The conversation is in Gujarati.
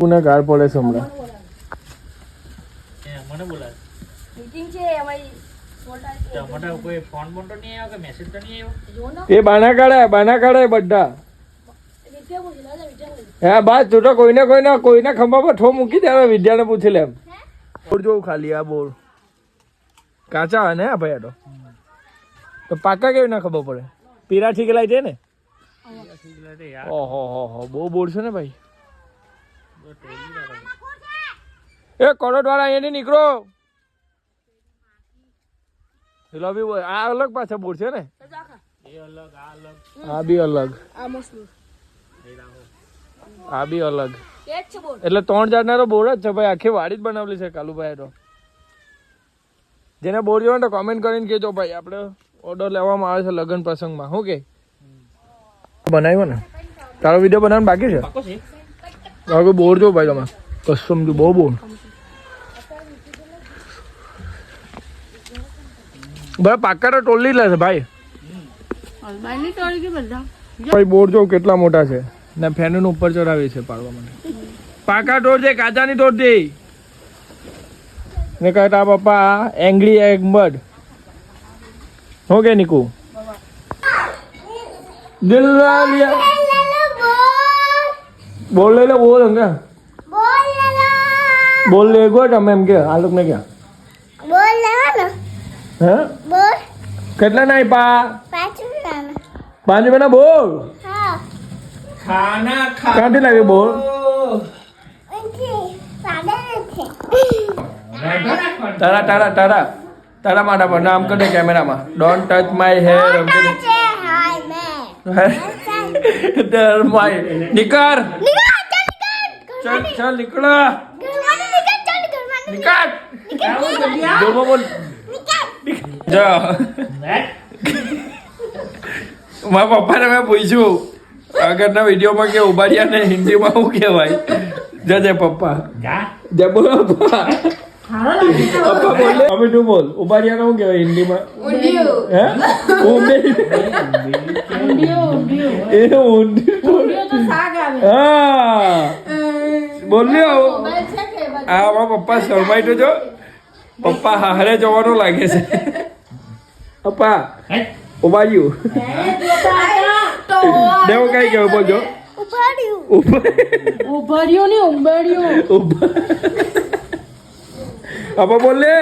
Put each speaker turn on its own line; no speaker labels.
પુને ગાળ પડે છે હમણાં.
મને બોલાય
મીટિંગ છે અમારી
ટમાટા કોઈ ફોન બોન તો નહીં આવ્યો કે મેસેજ તો નહીં આવ્યો
જો ને
એ બાના કાઢે બધા.
વિદ્યા બોલી લાજા વિદ્યા બોલી
હા બસ તું તો કોઈને ખંભા પર ઠો મૂકી દે. વિદ્યાને પૂછી લે. બોર જોવું ખાલી આ બોર કાચા હોય ને આ ભાઈ તો પાકા કેવી ના ખબર પડે. પીરા ઠીકલાય છે ને. ઓહો હો બહુ બોર છે ને ભાઈ. એ કરોડ વાળા અહીંયાથી નીકળો. પેલો બી આ અલગ પાછા બોર છે ને. આ બી અલગ આ બી અલગ.
કેક છે બોલ
એટલે 3 જાતના તો બોર જ છે ભાઈ. આખી વાડી જ બનાવેલી છે કાલુભાઈ. તો જેને બોર જોવે તો કોમેન્ટ કરીને કહેજો ભાઈ. આપણે ઓર્ડર લેવામાં આવે છે લગ્ન પ્રસંગમાં. શું કે બનાવ્યો ને તારો વિડીયો બનાવવાનો બાકી છે. બાકી બોર જો ભાઈ તમે કસ્ટમ જો બહુ બોર. ભાઈ પાકા તો ટોલી લે છે ભાઈ. ભાઈ બોર જો કેટલા મોટા છે ને ફેન ઉપર ચડાવી છે પાડવા માટે. પાકા તોડ દે કાચા ની તોડ દે ને કહેતા પપ્પા એંગ્રી એગ બર્ડ. હો કે નીકુ દિલ્લા બોલ લે બોલ અંગે બોલ લે ગો તમે એમ કે આ લોક ને ક્યાં
બોલ લેવાનો
હે
બોલ
કેટલા ના આપ્યા
5 રૂપિયાના
5 રૂપિયાના બોલ.
હા
ખાના
ક્યાંથી લાવી બોલ.
ઓકે સાડા નથી
તારા માટે પણ નામ કરે કેમેરામાં ડોન્ટ ટચ માય હેર.
છે હાય મે
માય નિકર ચાલ નીકળ બોલ જા. મારા પપ્પાને મેં પૂછ્યું આગળના વિડીયોમાં કે ઉબાડિયા ને હિન્દીમાં શું કહેવાય. જજે પપ્પા જય બોલો પપ્પા. પપ્પા બોલે અમે તું બોલ ઉબાડિયા શું કહેવાય હિન્દીમાં. હે એ ઊંધિયું હા બોલ્યો. આ મારા પપ્પા શરમાઈ તો જો. પપ્પા હારે જવાનું લાગે છે. પપ્પા ઉબાડ્યું દેવો કઈ કેવું બોલજો.
ઉભર્યો ને ઉંબર્યો
આપા બોલે